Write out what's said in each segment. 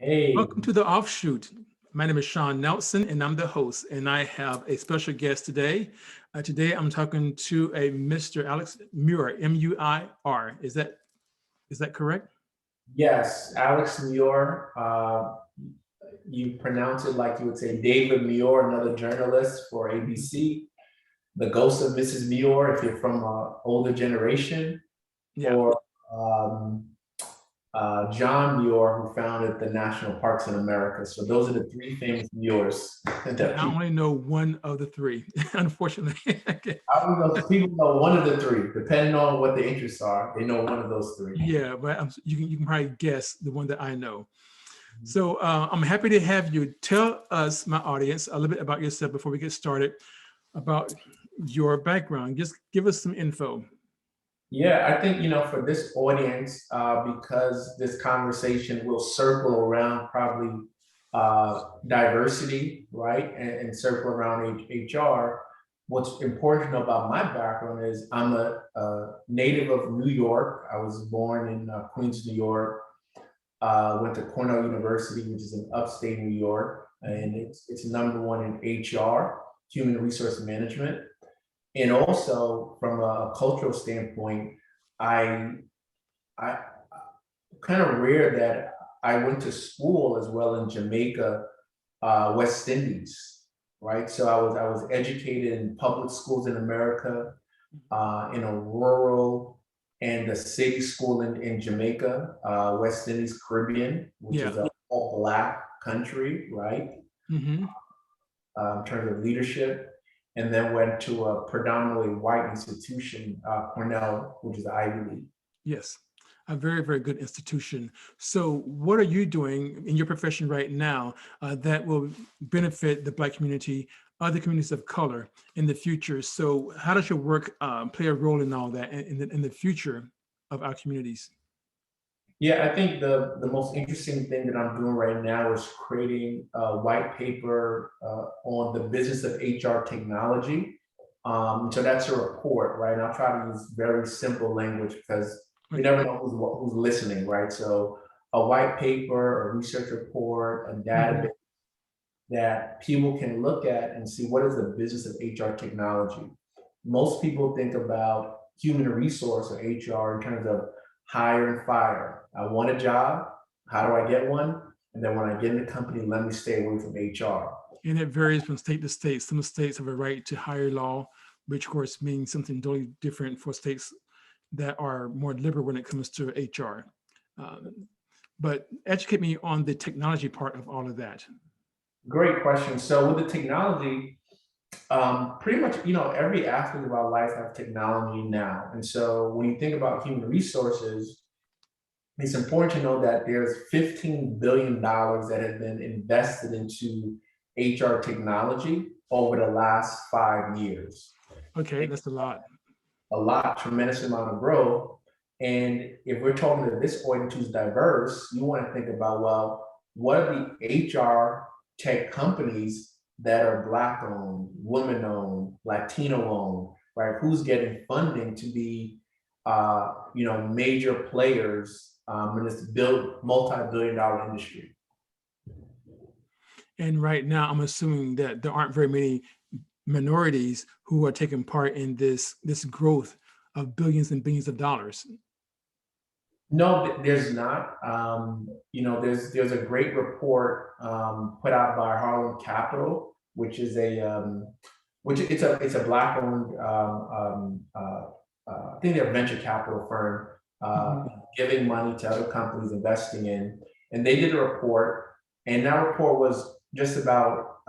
Hey, Welcome to the Offshoot. My name is Sean Nelson, and I'm the host. And I have a special guest today. Today, I'm talking to a Mr. Alex Muir, M-U-I-R. Is that correct? yes, Alex Muir. You pronounce it like you would say David Muir, another journalist for ABC, the ghost of Mrs. Muir, if you're from an older generation, Yeah. or um, John Muir, who founded the national parks in America. So those are the three famous Muirs And that I people. only know one of the three, unfortunately. Okay. I don't know. People know one of the three, depending on what the interests are. They know one of those three. Yeah, but you can probably guess the one that I know. So I'm happy to have you. Tell us, my audience, a little bit about yourself before we get started, about your background. Just give us some info. Yeah, I think, for this audience, because this conversation will circle around probably diversity, right? And circle around HR. What's important to know about my background is I'm a native of New York. I was born in Queens, New York. Went to Cornell University, which is in upstate New York, and it's number one in HR, human resource management. And also from a cultural standpoint, I I kind of rare that I went to school as well in Jamaica, West Indies, right? So I was educated in public schools in America, in a rural and a city school in Jamaica, West Indies, Caribbean, which Yeah. is a all black country, right? Hmm. In terms of leadership, and then went to a predominantly white institution, Cornell, which is the Ivy League. Yes, a very, very good institution. So, what are you doing in your profession right now that will benefit the Black community, other communities of color in the future? So, how does your work play a role in all that in the future of our communities? Yeah, I think the most interesting thing that I'm doing right now is creating a white paper on the business of HR technology. So that's a report, right? And I'll try to use very simple language because we Okay. never know who's listening, right? So a white paper, a research report, a database Hmm. that people can look at and see what is the business of HR technology. Most people think about human resource or HR in terms of hire and fire. I want a job. How do I get one? And then when I get in the company, let me stay away from HR. And it varies from state to state. Some states have a right to hire law, which of course means something totally different for states that are more liberal when it comes to HR. Um, but educate me on the technology part of all of that. Great question. So with the technology, pretty much, every aspect of our life have technology now. And so when you think about human resources, it's important to know that there's $15 billion that has been invested into HR technology over the last 5 years. Okay, that's a lot. A lot, tremendous amount of growth. And if we're talking to this audience who's diverse, you want to think about, well, what are the HR tech companies that are Black owned, women owned, Latino owned, right? Who's getting funding to be, major players in this multi-billion dollar industry? And right now, I'm assuming that there aren't very many minorities who are taking part in this growth of billions and billions of dollars. No, there's not. There's a great report put out by Harlem Capital, which is it's a Black owned I think they're a venture capital firm uh, Mhm. giving money to other companies investing in, and they did a report, and that report was just about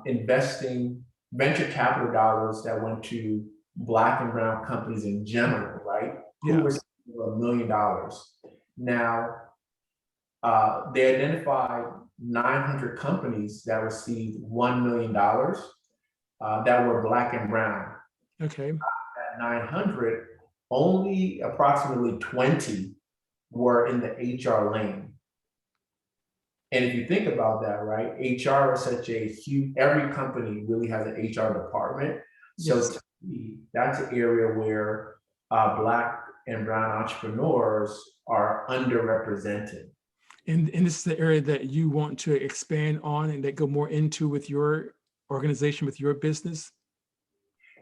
investing venture capital dollars that went to Black and brown companies in general, right? Who Yeah. received $1 million. Now, they identified 900 companies that received $1 million that were Black and brown. Okay. At 900, only approximately 20 were in the HR lane. And if you think about that, right, HR is such a huge, every company really has an HR department. So Yes. to me, that's an area where Black and brown entrepreneurs are underrepresented. And this is the area that you want to expand on and that go more into with your organization, with your business?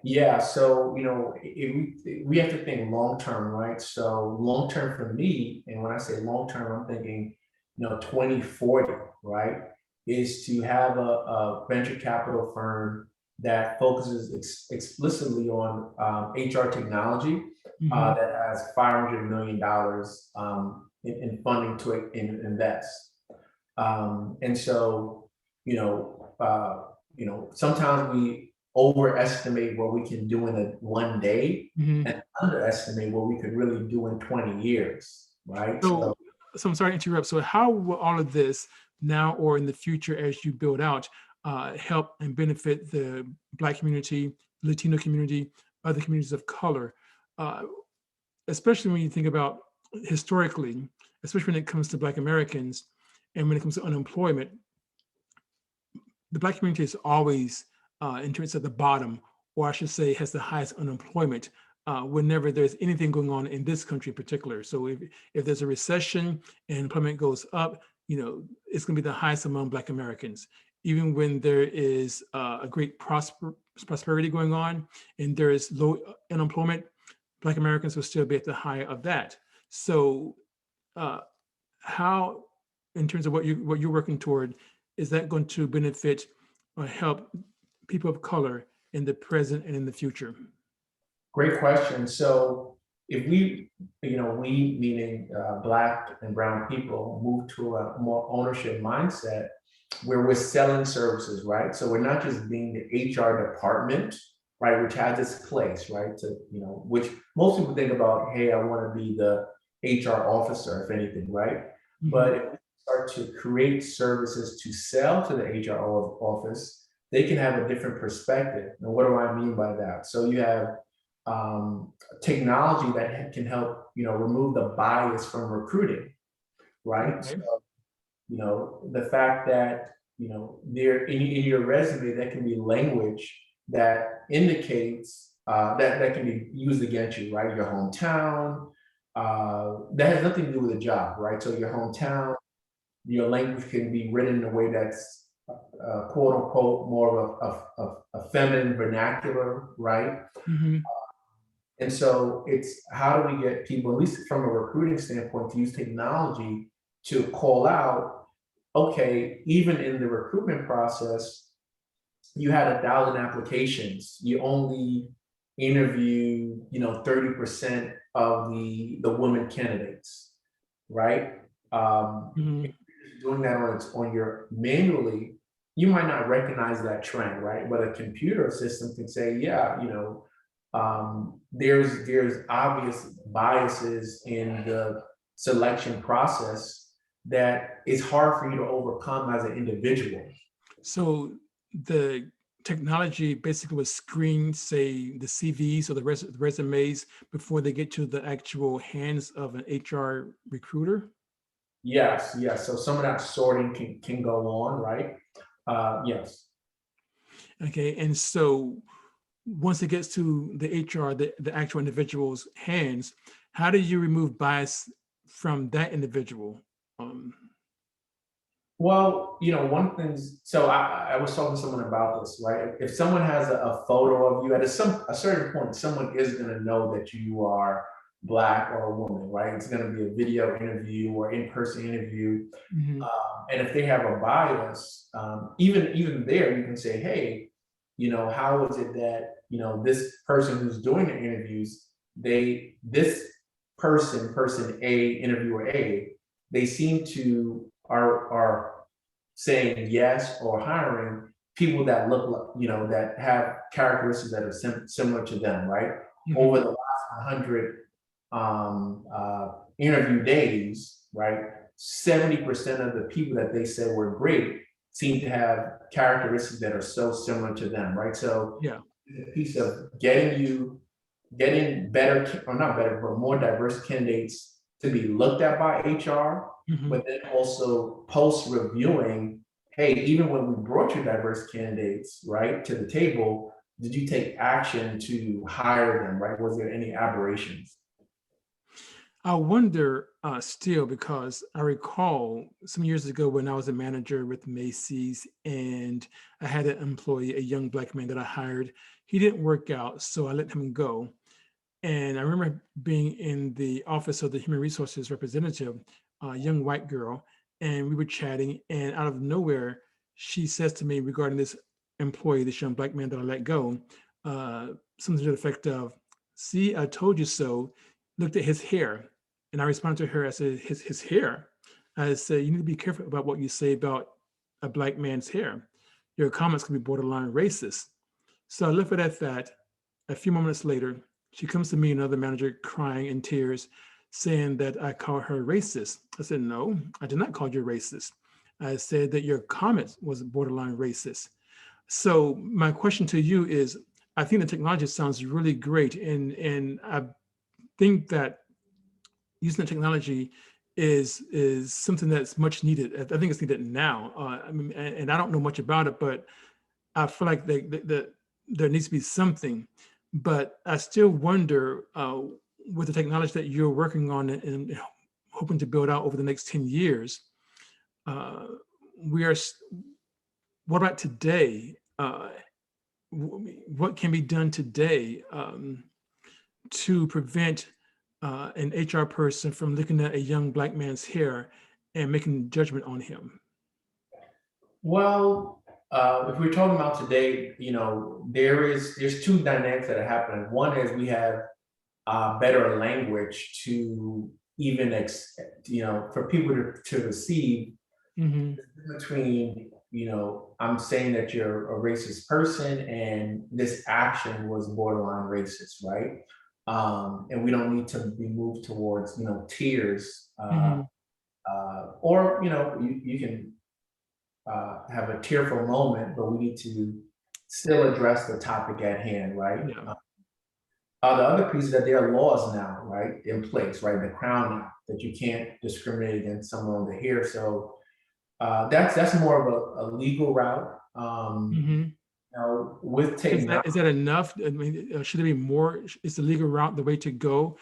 Yeah, so we have to think long term, right? So long term for me, and when I say long term, I'm thinking 2040, right? Is to have a venture capital firm that focuses explicitly on HR technology Hmm. that has $500 million in funding to invest. And so, you know, uh, sometimes we overestimate what we can do in one day Hmm. and underestimate what we could really do in 20 years, right? So, So so I'm sorry to interrupt. So how will all of this now or in the future as you build out help and benefit the Black community, Latino community, other communities of color, uh, especially when you think about historically, especially when it comes to Black Americans and when it comes to unemployment, the Black community is always in terms of the bottom, or I should say, has the highest unemployment whenever there's anything going on in this country in particular. So if there's a recession and employment goes up, it's going to be the highest among Black Americans. Even when there is a great prosperity going on and there is low unemployment, Black Americans will still be at the high of that. So uh, how, in terms of what you're working toward, is that going to benefit or help people of color in the present and in the future? great question. So if we meaning Black and Brown people move to a more ownership mindset where we're selling services, right? So we're not just being the HR department, right, which has its place, right? Which most people think about, hey, I want to be the HR officer, if anything, right? Mhm. But if we start to create services to sell to the HR office, they can have a different perspective. And what do I mean by that? So you have technology that can help, remove the bias from recruiting, right? Okay. The fact that there in your resume that can be language that indicates that can be used against you, right? Your hometown, that has nothing to do with the job, right? So your hometown, your language can be written in a way that's quote unquote more of a feminine vernacular, right? Mhm. And so it's how do we get people, at least from a recruiting standpoint, to use technology to call out, okay, even in the recruitment process, you had 1,000 applications. You only interview, 30% of the women candidates, right? If Mhm. you're doing that on your manually, you might not recognize that trend, right? But a computer system can say, yeah, there's obvious biases in the selection process that is hard for you to overcome as an individual. So the technology basically would screen, say, the CVs or the resumes before they get to the actual hands of an HR recruiter. Yes, yes. So some of that sorting can go on, right? Yes. Okay, and so once it gets to the HR, the actual individual's hands, how do you remove bias from that individual? Um, Well, one thing. So I was talking to someone about this, right? If someone has a photo of you at a certain point, someone is going to know that you are Black or a woman, right? It's going to be a video interview or in-person interview. mhm. And if they have a bias, even there, you can say, hey, how is it that this person who's doing the interviews, this person A, interviewer A, they seem to are saying yes or hiring people that look like that have characteristics that are similar to them, right? Over Mhm. the last 100 interview days, right? 70% of the people that they said were great seem to have characteristics that are so similar to them, right? So Yeah. it's a piece of getting better, or not better, but more diverse candidates to be looked at by HR, Mhm. but then also post reviewing, hey, even when we brought you diverse candidates, right, to the table, did you take action to hire them, right? Was there any aberrations? I wonder still because I recall some years ago when I was a manager with Macy's and I had an employee, a young black man that I hired. He didn't work out, so I let him go. And I remember being in the office of the human resources representative, a young white girl, and we were chatting. And out of nowhere, she says to me regarding this employee, this young black man that I let go, uh, something to the effect of, "See, I told you so." Looked at his hair, and I responded to her. I said, "His hair." I said, "You need to be careful about what you say about a black man's hair. Your comments can be borderline racist." So I left it at that. A few moments later, she comes to me, another manager, crying in tears, saying that I call her racist. I said, "No, I did not call you racist. I said that your comment was borderline racist." So my question to you is, I think the technology sounds really great, and I think that using the technology is something that's much needed. I think it's needed now. I mean, and I don't know much about it, but I feel like there needs to be something, but I still wonder with the technology that you're working on and hoping to build out over the next 10 years, uh, we are, what about today? What can be done today to prevent an HR person from looking at a young black man's hair and making judgment on him? Well, if we're talking about today, there's two dynamics that are happening. One is we have better language to even for people to receive Hmm. between, I'm saying that you're a racist person and this action was borderline racist, right? And we don't need to be moved towards, tears, Hmm. or, you can have a tearful moment, but we need to still address the topic at hand, right? Yeah, The other piece is that there are laws now, right, in place, right, the Crown Act, that you can't discriminate against someone on the hair. So that's more of a legal route. hmm. With technology. Is that enough? I mean, should there be more? Is the legal route the way to go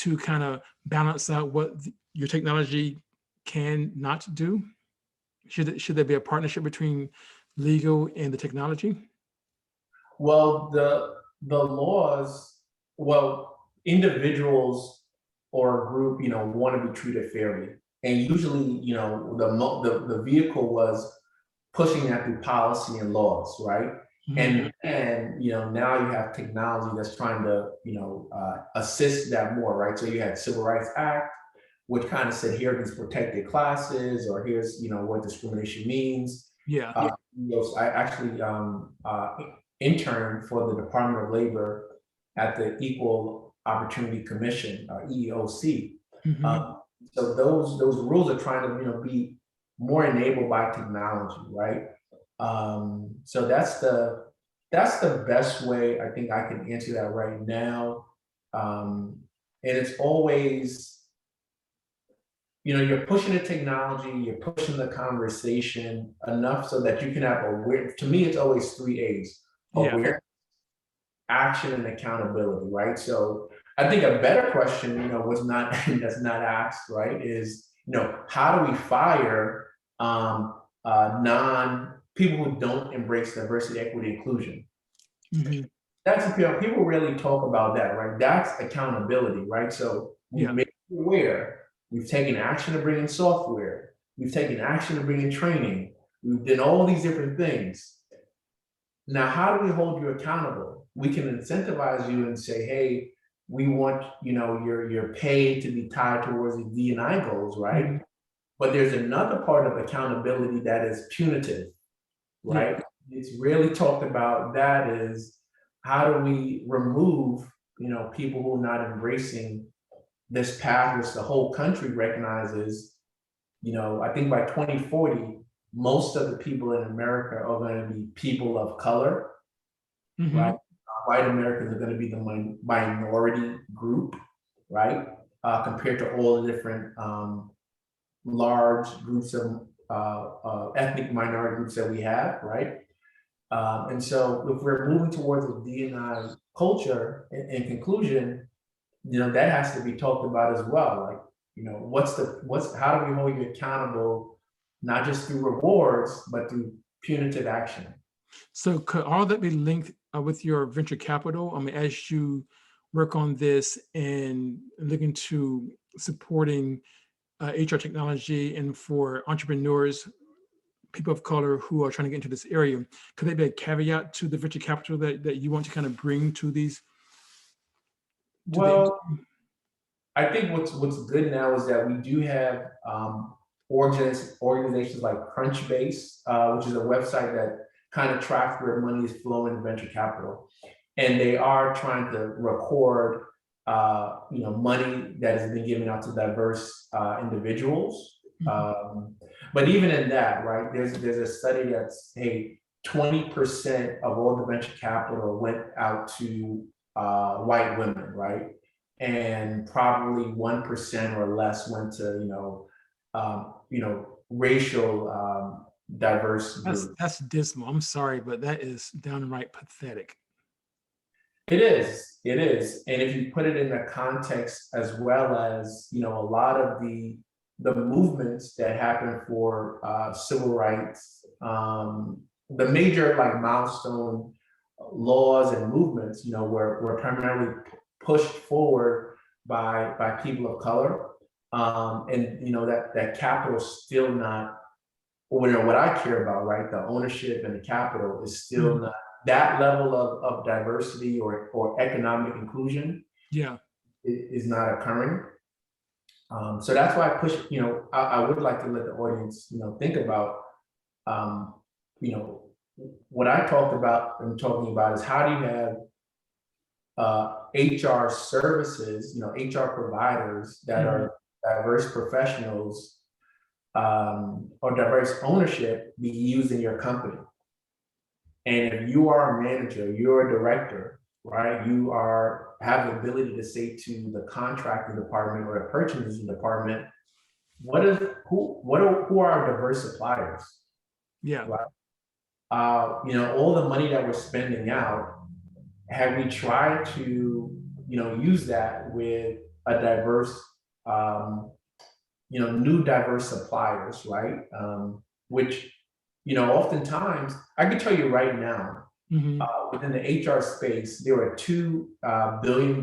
to kind of balance out what your technology can not do? Should there be a partnership between legal and the technology? Well, the laws, well, individuals or a group, want to be treated fairly. And usually, the vehicle was pushing that through policy and laws, right? Mhm. And now you have technology that's trying to, assist that more, right? So you had Civil Rights Act, which kind of said here are these protected classes, or here's what discrimination means. Yeah. I actually interned for the Department of Labor at the Equal Opportunity Commission, EEOC. Hmm. Um, so those rules are trying to be more enabled by technology, right? So that's the best way I think I can answer that right now. And it's always, you're pushing the technology, you're pushing the conversation enough so that you can have aware. To me, it's always three A's: Yeah. aware, action, and accountability, right? So I think a better question, was not that's not asked, right, is how do we fire non people who don't embrace diversity, equity, inclusion? Hmm. That's people really talk about that, right? That's accountability, right? So we've Yeah. made you aware, we've taken action to bring in software, we've taken action to bring in training, we've done all these different things. Now, how do we hold you accountable? We can incentivize you and say, hey, we want your pay to be tied towards the D&I goals, right? Hmm. But there's another part of accountability that is punitive, Yeah. right? It's really talked about. That is, how do we remove people who are not embracing this path, which the whole country recognizes. I think by 2040, most of the people in America are going to be people of color, right? Hmm. White Americans are going to be the minority group, right? Compared to all the different large groups of ethnic minority groups that we have, right? And so if we're moving towards a D&I culture, in conclusion, that has to be talked about as well. Like, how do we hold you accountable, not just through rewards, but through punitive action? So could all that be linked with your venture capital? I mean, as you work on this and look into supporting HR technology and for entrepreneurs, people of color who are trying to get into this area, could there be a caveat to the venture capital that you want to kind of bring to these to the Well, I think what's good now is that we do have organizations like Crunchbase, which is a website that kind of tracks where money is flowing in venture capital, and they are trying to record, money that has been given out to diverse individuals. But even in that, right, there's a study that's, hey, 20% of all the venture capital went out to white women, right? And probably 1% or less went to racial diverse groups. that's dismal. I'm sorry, but that is downright pathetic. It is, and if you put it in the context as well as a lot of the movements that happened for civil rights, the major like milestone laws and movements, were primarily pushed forward by people of color, and that capital is still not, what I care about, right? The ownership and the capital is still Mhm. not that level of diversity or economic inclusion Yeah. is not occurring. So that's why I push. I would like to let the audience, think about, um, you know, what I talked about and talking about is how do you have HR services, HR providers that Mhm. are diverse professionals, or diverse ownership be used in your company. And if you are a manager, you're a director, right? You have the ability to say to the contracting department or the purchasing department, who are our diverse suppliers, Yeah. right? All the money that we're spending out, have we tried to, use that with a diverse, new diverse suppliers, right? Which, oftentimes, I can tell you right now, Hmm. within the HR space, there are two $1 billion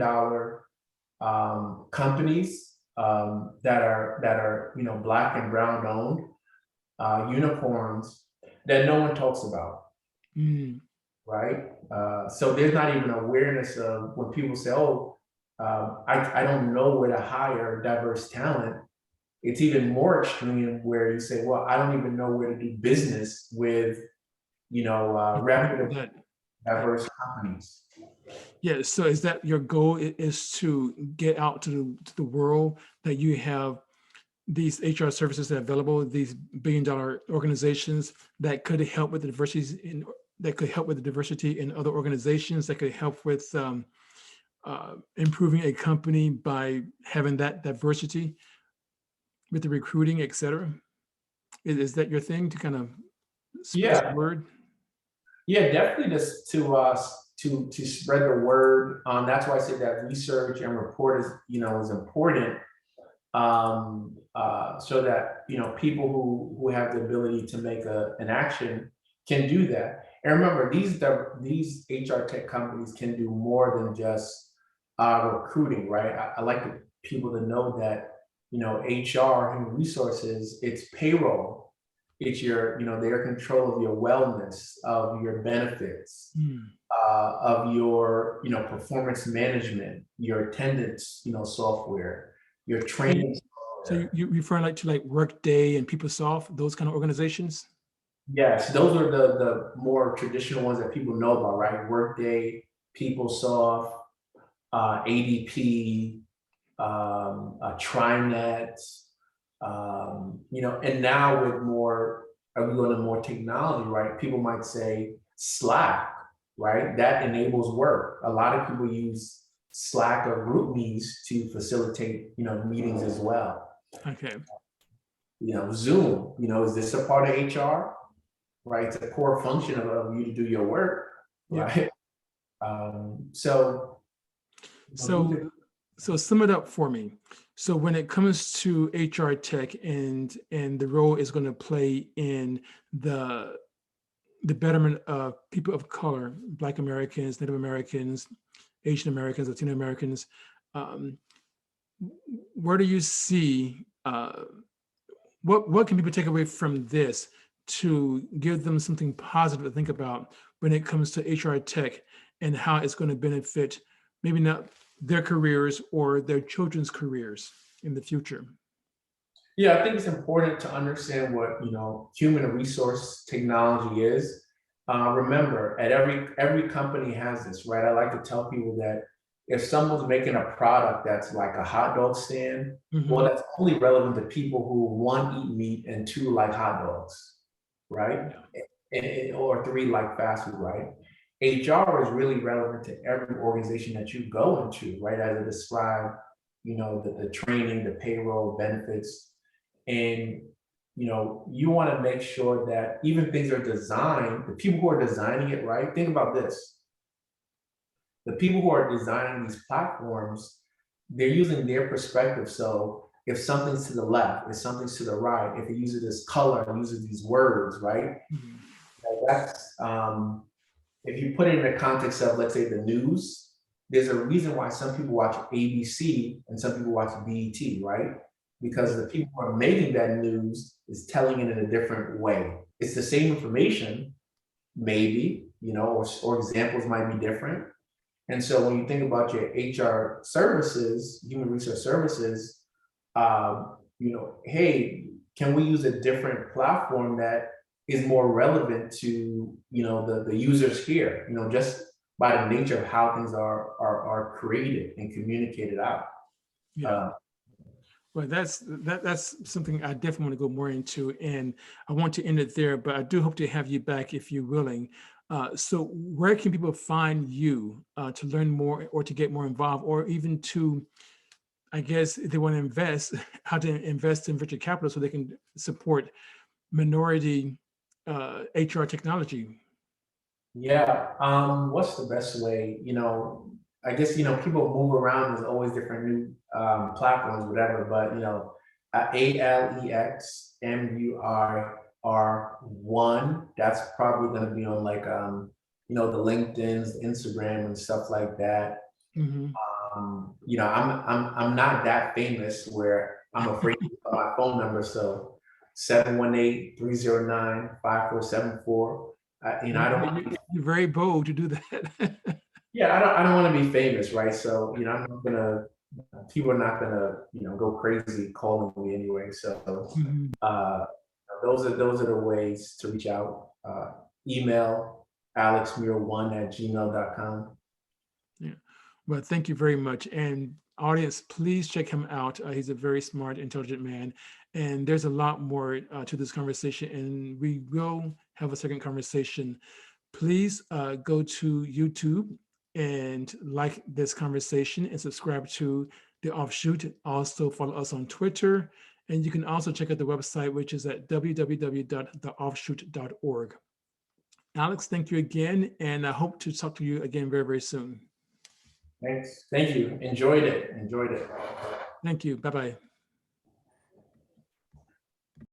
companies that are Black and brown owned, unicorns that no one talks about, Mm. right? So there's not even awareness of when people say, "Oh, I don't know where to hire diverse talent." It's even more extreme where you say, "Well, I don't even know where to do business with, reputable That. diverse companies." Yeah. So is that your goal is to get out to the world that you have these HR services that are available, these billion-dollar organizations that could help with the diversity in other organizations, that could help with improving a company by having that diversity with the recruiting, et cetera? Is that your thing to kind of spread the Yeah, word? yeah, definitely just to spread the word. That's why I say that research and report is important. So that people who have the ability to make an action can do that. And remember, these HR tech companies can do more than just recruiting, right? I like people to know that HR, human resources, it's payroll, it's their control of your wellness, of your benefits, Mm. of your performance management, your attendance software, your So you, training so software. you refer like to like Workday and PeopleSoft, those kind of organizations? Yes, those are the more traditional ones that people know about, right? Workday, PeopleSoft, ADP, TriNet, and now with more, are we going to more technology, right? People might say Slack, right? That enables work. A lot of people use Slack or GroupMe's to facilitate, meetings as well. Okay. Zoom, is this a part of HR? Right? It's a core function of you to do your work, Yeah. right? So these So are, So sum it up for me. So when it comes to HR tech and the role it's going to play in the the betterment of people of color, Black Americans, Native Americans, Asian Americans, Latino Americans, um, where do you see what can people take away from this to give them something positive to think about when it comes to HR tech and how it's going to benefit maybe not their careers or their children's careers in the future? Yeah, I think it's important to understand what, human resource technology is. Remember, at every company has this, right? I like to tell people that if someone's making a product that's like a hot dog stand, well, Mhm. that's only relevant to people who, one, eat meat, and two, like hot dogs, right? Yeah. Or three, like fast food, right? HR is really relevant to every organization that you go into, right? As I described, the training, the payroll, benefits, and you want to make sure that even things are designed, the people who are designing it, right? Think about this. The people who are designing these platforms, they're using their perspective. So if something's to the left, if something's to the right, if it uses this color, it uses these words, right? Mhm. That's if you put it in the context of, let's say, the news, there's a reason why some people watch ABC and some people watch BET, right? Because Yeah. the people who are making that news is telling it in a different way. It's the same information, maybe, or examples might be different. And so when you think about your HR services, human resource services, hey, can we use a different platform that is more relevant to, the users here, just by the nature of how things are created and communicated out. Yeah. Uh, Well, that's something I definitely want to go more into, and I want to end it there. But I do hope to have you back if you're willing. So, where can people find you to learn more, or to get more involved, or even to, I guess, if they want to invest, how to invest in venture capital so they can support minority HR technology? yeah, what's the best way? I guess people move around. There's always different new platforms, whatever. But AlexMurr1. That's probably going to be on like the LinkedIn's, Instagram, and stuff like that. Hmm. I'm not that famous where I'm afraid to put my phone number. So 718-309-5474. I don't want to. You're very bold to do that. Yeah, I don't want to be famous, right? So I'm not gonna. People are not gonna go crazy calling me anyway. So Mhm. uh, those are the ways to reach out. Email alexmuir1@gmail.com. Yeah. Well, thank you very much. And audience, please check him out. He's a very smart, intelligent man. And there's a lot more to this conversation. And we will have a second conversation. Please go to YouTube and like this conversation and subscribe to the Offshoot. Also follow us on Twitter. And you can also check out the website, which is at www.theoffshoot.org. Alex, thank you again. And I hope to talk to you again very, very soon. Thanks. Thank you. Enjoyed it. Enjoyed it. Thank you. Bye-bye.